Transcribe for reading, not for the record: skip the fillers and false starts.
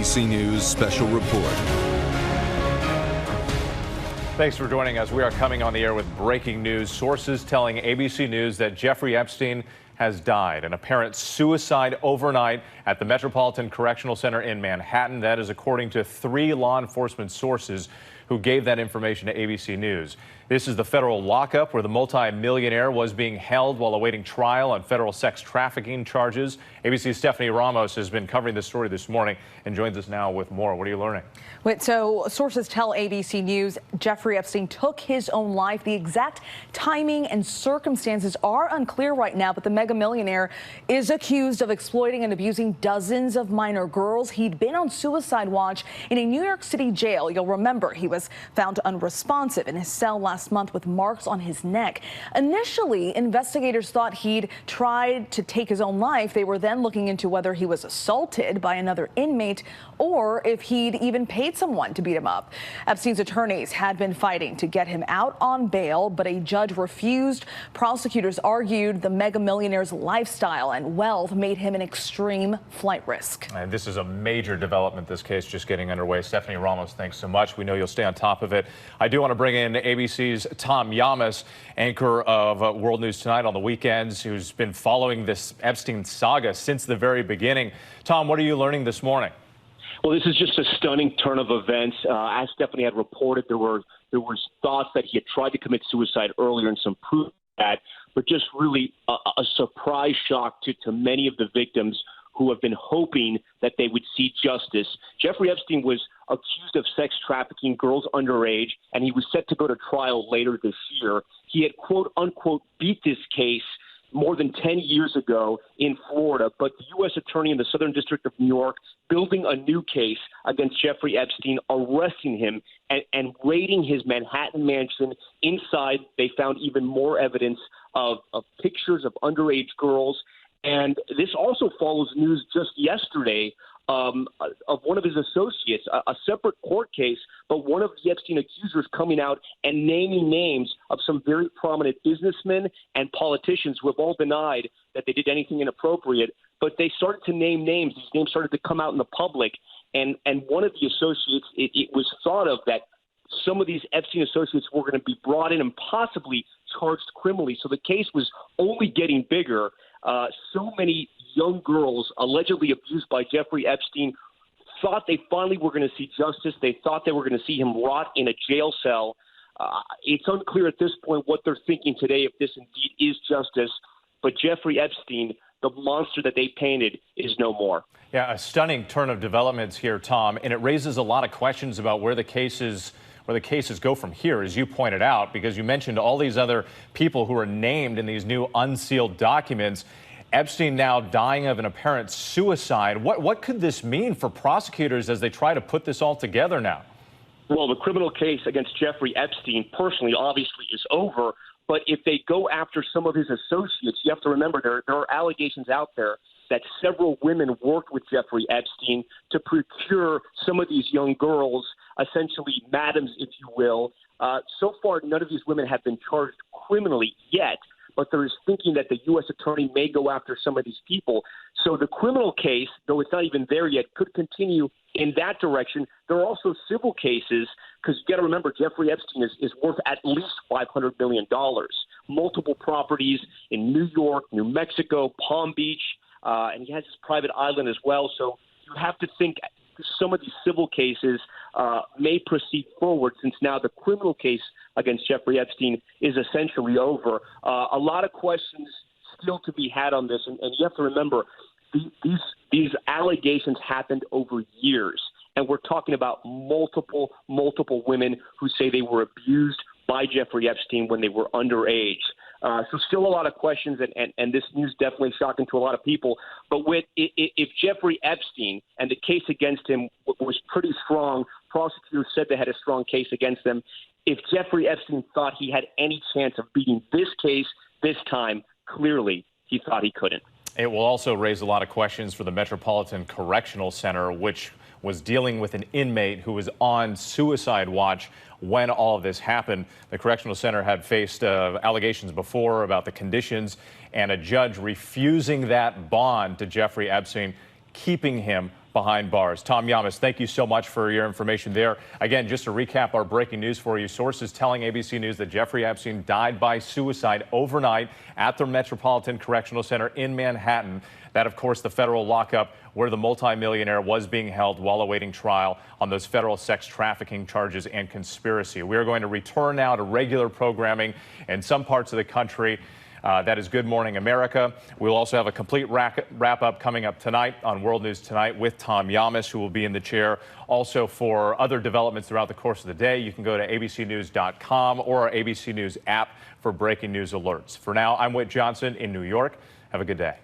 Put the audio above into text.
ABC News Special Report. Thanks for joining us. We are coming on the air with breaking news. Sources telling ABC News that Jeffrey Epstein has died. An apparent suicide overnight at the Metropolitan Correctional Center in Manhattan. That is according to 3 law enforcement sources who gave that information to ABC News. This is the federal lockup where the multi-millionaire was being held while awaiting trial on federal sex trafficking charges. ABC's Stephanie Ramos has been covering this story this morning and joins us now with more. What are you learning? So sources tell ABC News Jeffrey Epstein took his own life. The exact timing and circumstances are unclear right now, but the mega millionaire is accused of exploiting and abusing dozens of minor girls. He'd been on suicide watch in a New York City jail. You'll remember he was found unresponsive in his cell last month with marks on his neck. Initially, investigators thought he'd tried to take his own life. They were then looking into whether he was assaulted by another inmate or if he'd even paid someone to beat him up. Epstein's attorneys had been fighting to get him out on bail, but a judge refused. Prosecutors argued the mega millionaire's lifestyle and wealth made him an extreme flight risk. And this is a major development, this case just getting underway. Stephanie Ramos, thanks so much. We know you'll stay on top of it. I do want to bring in ABC's Tom Yamas, anchor of World News Tonight on the weekends, who's been following this Epstein saga since the very beginning. Tom, what are you learning this morning? Well, this is just a stunning turn of events. As Stephanie had reported, there was thoughts that he had tried to commit suicide earlier and some proof of that, but just really a surprise shock to many of the victims who have been hoping that they would see justice. Jeffrey Epstein was accused of sex trafficking girls underage, and he was set to go to trial later this year. He had, quote unquote, beat this case more than 10 years ago in Florida, but the U.S. attorney in the Southern District of New York building a new case against Jeffrey Epstein, arresting him and raiding his Manhattan mansion. Inside, they found even more evidence of pictures of underage girls. And this also follows news just yesterday of one of his associates, a separate court case, but one of the Epstein accusers coming out and naming names of some very prominent businessmen and politicians who have all denied that they did anything inappropriate. But they started to name names. These names started to come out in the public. And one of the associates, it was thought of that some of these Epstein associates were going to be brought in and possibly charged criminally. So the case was only getting bigger. So many young girls allegedly abused by Jeffrey Epstein thought they finally were going to see justice. They thought they were going to see him rot in a jail cell. It's unclear at this point what they're thinking today, if this indeed is justice. But Jeffrey Epstein, the monster that they painted, is no more. Yeah, a stunning turn of developments here, Tom, and it raises a lot of questions about where the cases go from here, as you pointed out, because you mentioned all these other people who are named in these new unsealed documents. Epstein now dying of an apparent suicide. What could this mean for prosecutors as they try to put this all together now? Well, the criminal case against Jeffrey Epstein personally obviously is over, but if they go after some of his associates, you have to remember there are allegations out there that several women worked with Jeffrey Epstein to procure some of these young girls, essentially madams, if you will. So far, none of these women have been charged criminally yet, but there is thinking that the U.S. attorney may go after some of these people. So the criminal case, though it's not even there yet, could continue in that direction. There are also civil cases, because you got to remember, Jeffrey Epstein is worth at least $500 million. Multiple properties in New York, New Mexico, Palm Beach, and he has his private island as well. So you have to think some of these civil cases may proceed forward, since now the criminal case against Jeffrey Epstein is essentially over. A lot of questions still to be had on this, and you have to remember, these allegations happened over years, and we're talking about multiple women who say they were abused by Jeffrey Epstein when they were underage. So still a lot of questions, and this news definitely shocking to a lot of people. But if Jeffrey Epstein and the case against him was pretty strong, prosecutors said they had a strong case against them. If Jeffrey Epstein thought he had any chance of beating this case this time, clearly he thought he couldn't. It will also raise a lot of questions for the Metropolitan Correctional Center, which was dealing with an inmate who was on suicide watch when all of this happened. The Correctional Center had faced allegations before about the conditions, and a judge refusing that bond to Jeffrey Epstein, keeping him behind bars. Tom Yamas, thank you so much for your information there. Again, just to recap our breaking news for you, sources telling ABC News that Jeffrey Epstein died by suicide overnight at the Metropolitan Correctional Center in Manhattan. That, of course, the federal lockup where the multimillionaire was being held while awaiting trial on those federal sex trafficking charges and conspiracy. We are going to return now to regular programming in some parts of the country. That is Good Morning America. We'll also have a complete wrap-up coming up tonight on World News Tonight with Tom Yamas, who will be in the chair. Also, for other developments throughout the course of the day, you can go to abcnews.com or our ABC News app for breaking news alerts. For now, I'm Whit Johnson in New York. Have a good day.